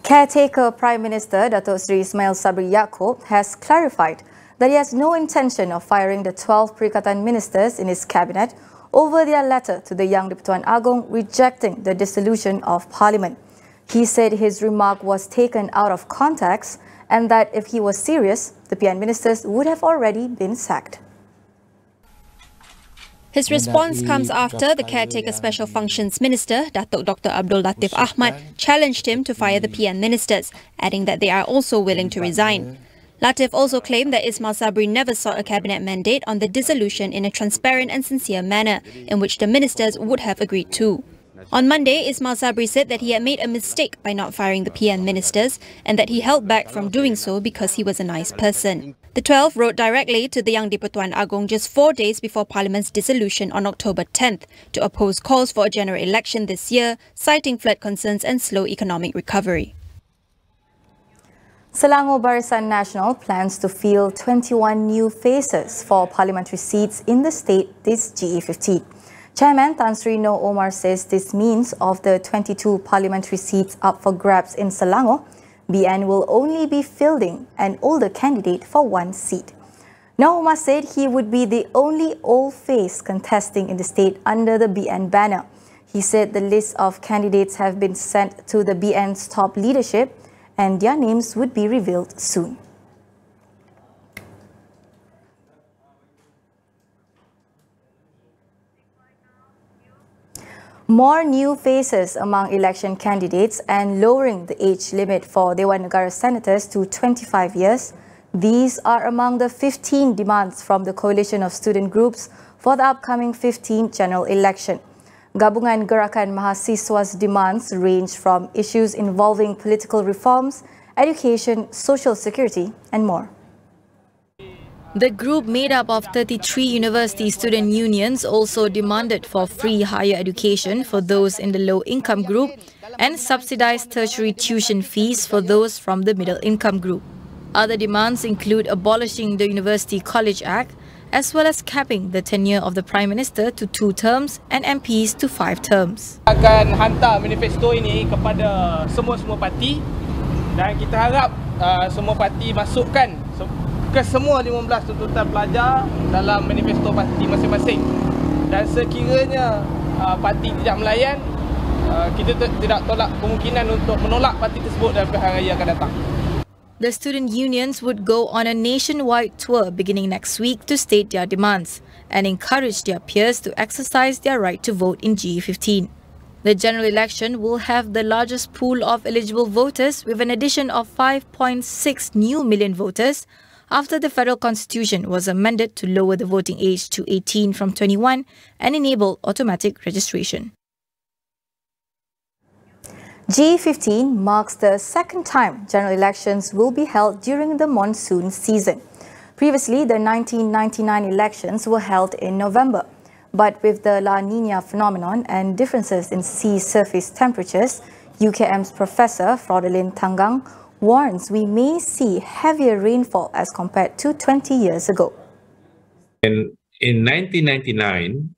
Caretaker Prime Minister Datuk Seri Ismail Sabri Yaakob has clarified that he has no intention of firing the 12 Perikatan ministers in his cabinet over their letter to the Yang di-Pertuan Agong rejecting the dissolution of Parliament. He said his remark was taken out of context and that if he was serious, the PN ministers would have already been sacked. His response comes after the Caretaker Special Functions Minister, Datuk Dr. Abdul Latif Ahmad, challenged him to fire the PN ministers, adding that they are also willing to resign. Latif also claimed that Ismail Sabri never sought a cabinet mandate on the dissolution in a transparent and sincere manner, in which the ministers would have agreed to. On Monday, Ismail Sabri said that he had made a mistake by not firing the PN ministers and that he held back from doing so because he was a nice person. The 12 wrote directly to the Yang di-Pertuan Agong just 4 days before Parliament's dissolution on October 10th to oppose calls for a general election this year, citing flood concerns and slow economic recovery. Selangor Barisan Nasional plans to field 21 new faces for parliamentary seats in the state this GE15. Chairman Tan Sri Noor Omar says this means of the 22 parliamentary seats up for grabs in Selangor, BN will only be fielding an older candidate for one seat. Noor Omar said he would be the only old face contesting in the state under the BN banner. He said the list of candidates have been sent to the BN's top leadership and their names would be revealed soon. More new faces among election candidates and lowering the age limit for Dewan Negara senators to 25 years. These are among the 15 demands from the coalition of student groups for the upcoming 15th general election. Gabungan Gerakan Mahasiswa's demands range from issues involving political reforms, education, social security and more. The group, made up of 33 university student unions, also demanded for free higher education for those in the low-income group and subsidized tertiary tuition fees for those from the middle-income group. Other demands include abolishing the University College Act, as well as capping the tenure of the Prime Minister to 2 terms and MPs to 5 terms. Akan hantar manifesto ini kepada semua parti dan kita harap semua parti masukkan ke semua 15 tuntutan pelajar dalam manifesto parti masing-masing. Dan sekiranya parti tidak melayan, kita tidak tolak kemungkinan untuk menolak parti tersebut dalam pilihan raya akan datang. The student unions would go on a nationwide tour beginning next week to state their demands and encourage their peers to exercise their right to vote in GE15. The general election will have the largest pool of eligible voters with an addition of 5.6 new million voters after the federal constitution was amended to lower the voting age to 18 from 21 and enable automatic registration. GE15 marks the second time general elections will be held during the monsoon season. Previously, the 1999 elections were held in November. But with the La Nina phenomenon and differences in sea surface temperatures, UKM's Professor Frodelin Tanggang warns we may see heavier rainfall as compared to 20 years ago. In 1999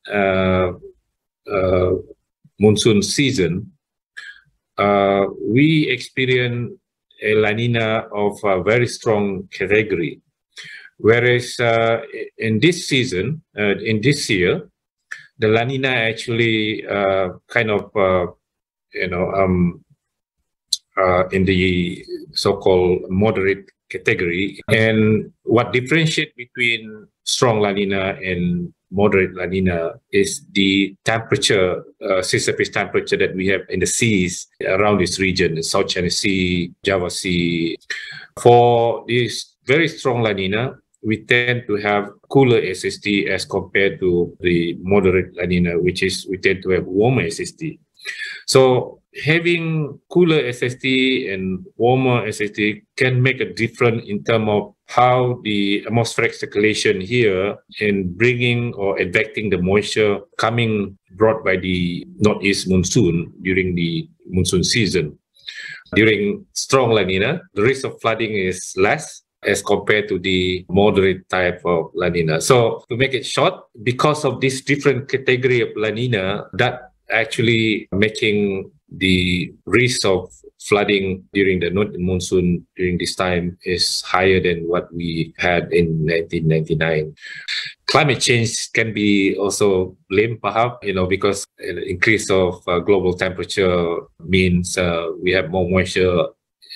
monsoon season, we experienced a La Nina of a very strong category. Whereas in this season, in this year, the La Nina actually in the so-called moderate category. And what differentiates between strong La Nina and moderate La Nina is the temperature, sea surface temperature that we have in the seas around this region, the South China Sea, Java Sea. For this very strong La Nina, we tend to have cooler SST as compared to the moderate La Nina, which is we tend to have warmer SST. So having cooler SST and warmer SST can make a difference in terms of how the atmospheric circulation here in bringing or advecting the moisture brought by the northeast monsoon during the monsoon season. During strong La Nina, the risk of flooding is less as compared to the moderate type of La Nina. So to make it short, because of this different category of La Nina, that actually making the risk of flooding during the monsoon during this time is higher than what we had in 1999. Climate change can be also blamed, perhaps, because an increase of global temperature means we have more moisture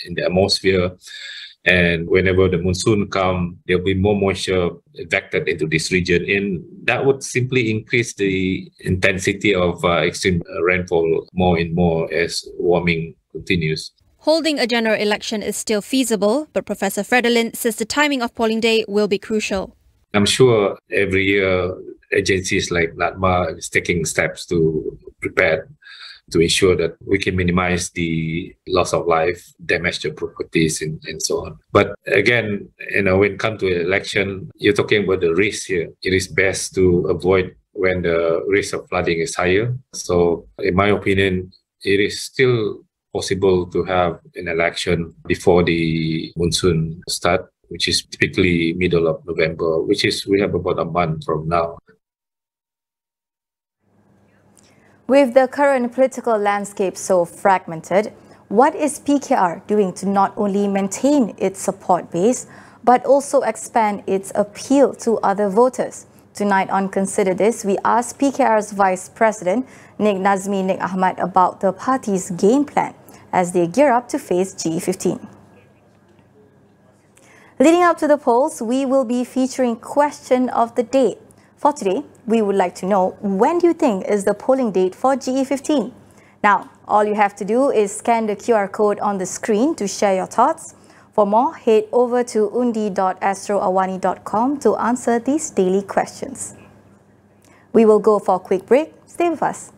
in the atmosphere. And whenever the monsoon comes, there'll be more moisture evacted into this region. And that would simply increase the intensity of extreme rainfall more and more as warming continues. Holding a general election is still feasible, but Professor Frederlin says the timing of polling day will be crucial. I'm sure every year agencies like NATMA is taking steps to prepare to ensure that we can minimize the loss of life, damage to properties, and so on. But again, when it comes to an election, you're talking about the risk here. It is best to avoid when the risk of flooding is higher. So in my opinion, it is still possible to have an election before the monsoon start, which is typically middle of November, we have about a month from now. With the current political landscape so fragmented, what is PKR doing to not only maintain its support base, but also expand its appeal to other voters? Tonight on Consider This, we asked PKR's Vice President, Nik Nazmi Nik Ahmad, about the party's game plan as they gear up to face G15. Leading up to the polls, we will be featuring Question of the Day. For today, we would like to know, when do you think is the polling date for GE15? Now, all you have to do is scan the QR code on the screen to share your thoughts. For more, head over to undi.astroawani.com to answer these daily questions. We will go for a quick break. Stay with us.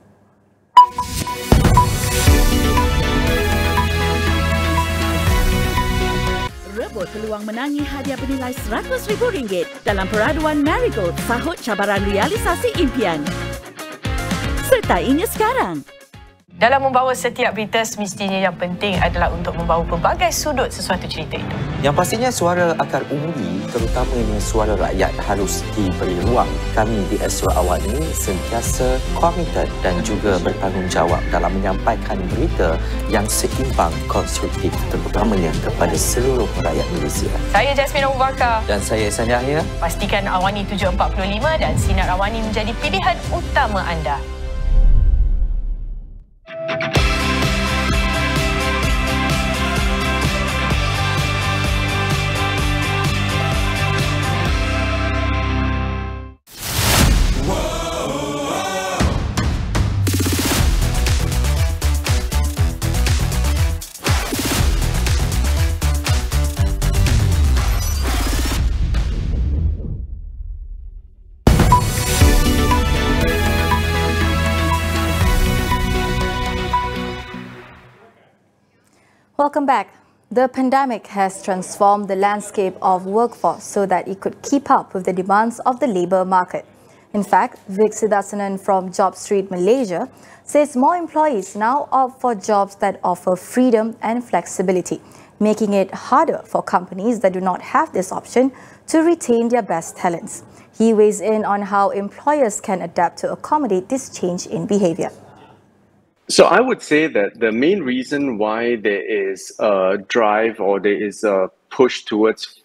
Rebut peluang menangi hadiah bernilai RM100,000 dalam peraduan Marigold sahut cabaran realisasi impian. Sertainya sekarang. Dalam membawa setiap berita, semestinya yang penting adalah untuk membawa pelbagai sudut sesuatu cerita itu. Yang pastinya suara akar undi, terutamanya suara rakyat, harus diberi ruang. Kami di Astro AWANI sentiasa komited dan juga bertanggungjawab dalam menyampaikan berita yang seimbang, konstruktif, terutamanya kepada seluruh rakyat Malaysia. Saya Jasmine Abu Bakar. Dan saya Ihsan Yahya. Pastikan AWANI 745 dan Sinar AWANI menjadi pilihan utama anda. Welcome back. The pandemic has transformed the landscape of workforce so that it could keep up with the demands of the labour market. In fact, Vik Sidasanan from Job Street, Malaysia, says more employees now opt for jobs that offer freedom and flexibility, making it harder for companies that do not have this option to retain their best talents. He weighs in on how employers can adapt to accommodate this change in behaviour. So I would say that the main reason why there is a drive or there is a push towards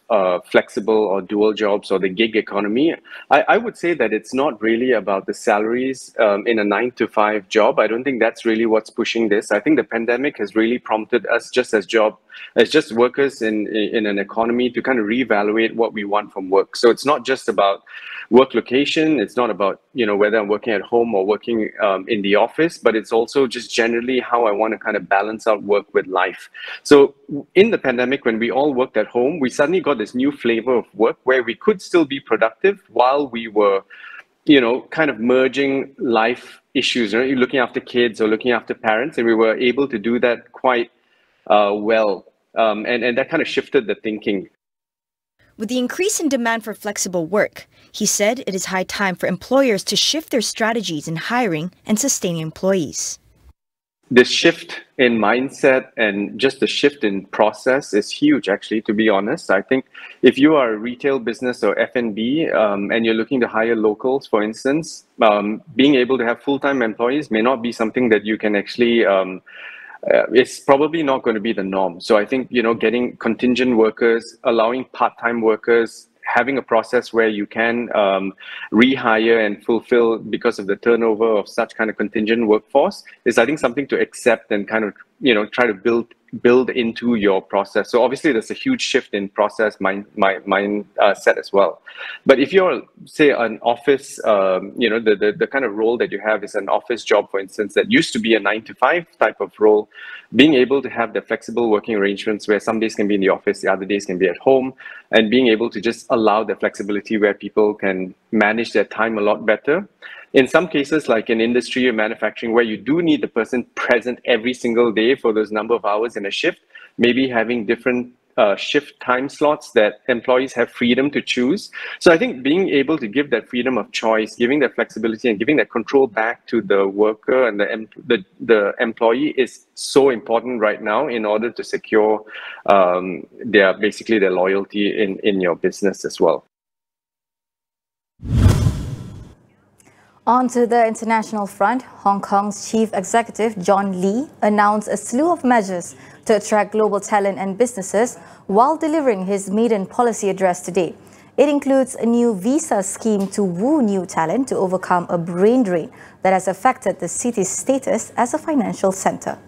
flexible or dual jobs or the gig economy, I would say that it's not really about the salaries in a 9-to-5 job. I don't think that's really what's pushing this. I think the pandemic has really prompted us just as workers in an economy to kind of reevaluate what we want from work. So it's not just about work location. It's not about, whether I'm working at home or working in the office, but it's also just generally how I want to kind of balance out work with life. So in the pandemic, when we all worked at home, we suddenly got this new flavor of work where we could still be productive while we were, kind of merging life issues, looking after kids or looking after parents, and we were able to do that quite well. And that kind of shifted the thinking. With the increase in demand for flexible work, he said it is high time for employers to shift their strategies in hiring and sustaining employees. This shift in mindset and just the shift in process is huge, actually, to be honest. I think if you are a retail business or F&B and you're looking to hire locals, for instance, being able to have full-time employees may not be something that you can actually it's probably not going to be the norm. So I think, getting contingent workers, allowing part-time workers, having a process where you can rehire and fulfill because of the turnover of such kind of contingent workforce is, I think, something to accept and kind of, try to build into your process. So obviously there's a huge shift in process mindset as well. But if you're, say, an office, the kind of role that you have is an office job, for instance, that used to be a 9-to-5 type of role, being able to have the flexible working arrangements where some days can be in the office, the other days can be at home, and being able to just allow the flexibility where people can manage their time a lot better. In some cases, like in industry or manufacturing, where you do need the person present every single day for those number of hours in a shift, maybe having different shift time slots that employees have freedom to choose. So I think being able to give that freedom of choice, giving that flexibility and giving that control back to the worker and the employee is so important right now in order to secure their loyalty in your business as well. On to the international front, Hong Kong's Chief Executive John Lee announced a slew of measures to attract global talent and businesses while delivering his maiden policy address today. It includes a new visa scheme to woo new talent to overcome a brain drain that has affected the city's status as a financial centre.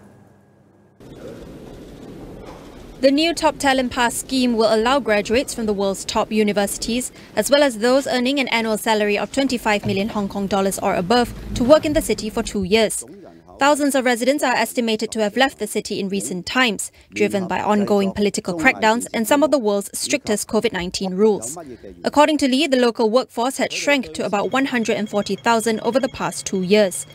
The new Top Talent Pass scheme will allow graduates from the world's top universities, as well as those earning an annual salary of 25 million Hong Kong dollars or above, to work in the city for 2 years. Thousands of residents are estimated to have left the city in recent times, driven by ongoing political crackdowns and some of the world's strictest COVID-19 rules. According to Lee, the local workforce had shrank to about 140,000 over the past 2 years.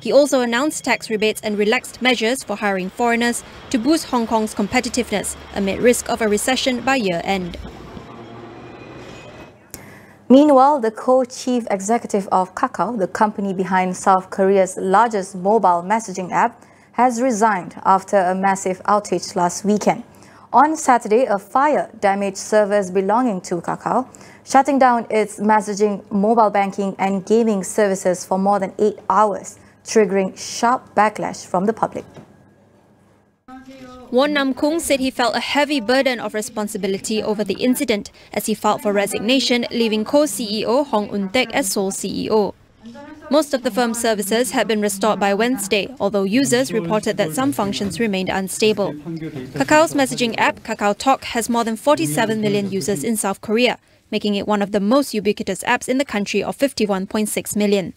He also announced tax rebates and relaxed measures for hiring foreigners to boost Hong Kong's competitiveness amid risk of a recession by year-end. Meanwhile, the co-chief executive of Kakao, the company behind South Korea's largest mobile messaging app, has resigned after a massive outage last weekend. On Saturday, a fire damaged servers belonging to Kakao, shutting down its messaging, mobile banking and gaming services for more than 8 hours, triggering sharp backlash from the public. Won Nam Kung said he felt a heavy burden of responsibility over the incident as he filed for resignation, leaving co-CEO Hong Un-tek as sole CEO. Most of the firm's services had been restored by Wednesday, although users reported that some functions remained unstable. Kakao's messaging app, Kakao Talk, has more than 47 million users in South Korea, making it one of the most ubiquitous apps in the country of 51.6 million.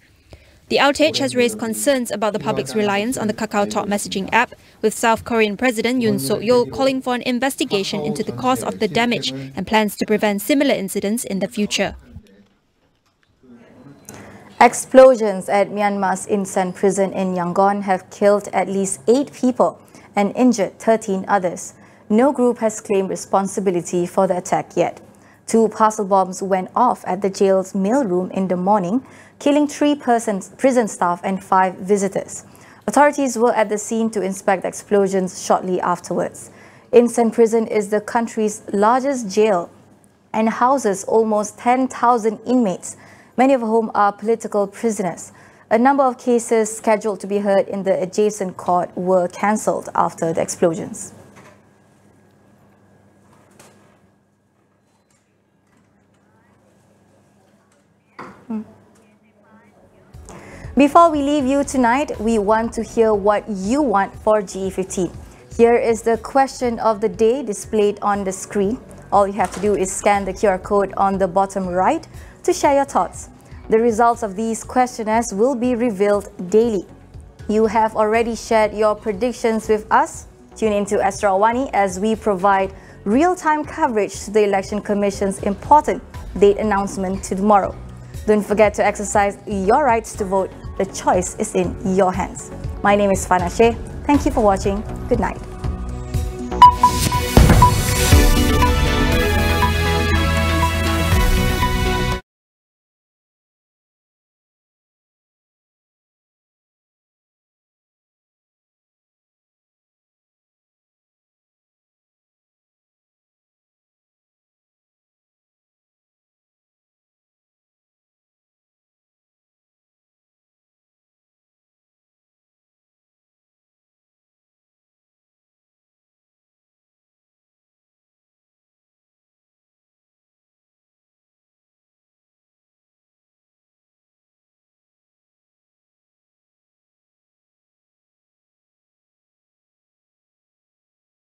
The outage has raised concerns about the public's reliance on the Kakao Talk messaging app, with South Korean President Yoon Suk-yeol calling for an investigation into the cause of the damage and plans to prevent similar incidents in the future. Explosions at Myanmar's Insan prison in Yangon have killed at least 8 people and injured 13 others. No group has claimed responsibility for the attack yet. 2 parcel bombs went off at the jail's mailroom in the morning, killing 3 prison staff and 5 visitors. Authorities were at the scene to inspect the explosions shortly afterwards. Insan Prison is the country's largest jail and houses almost 10,000 inmates, many of whom are political prisoners. A number of cases scheduled to be heard in the adjacent court were cancelled after the explosions. Before we leave you tonight, we want to hear what you want for GE15. Here is the question of the day displayed on the screen. All you have to do is scan the QR code on the bottom right to share your thoughts. The results of these questionnaires will be revealed daily. You have already shared your predictions with us. Tune into Astro AWANI as we provide real-time coverage to the Election Commission's important date announcement tomorrow. Don't forget to exercise your rights to vote. The choice is in your hands. My name is Farhana Sheikh. Thank you for watching. Good night.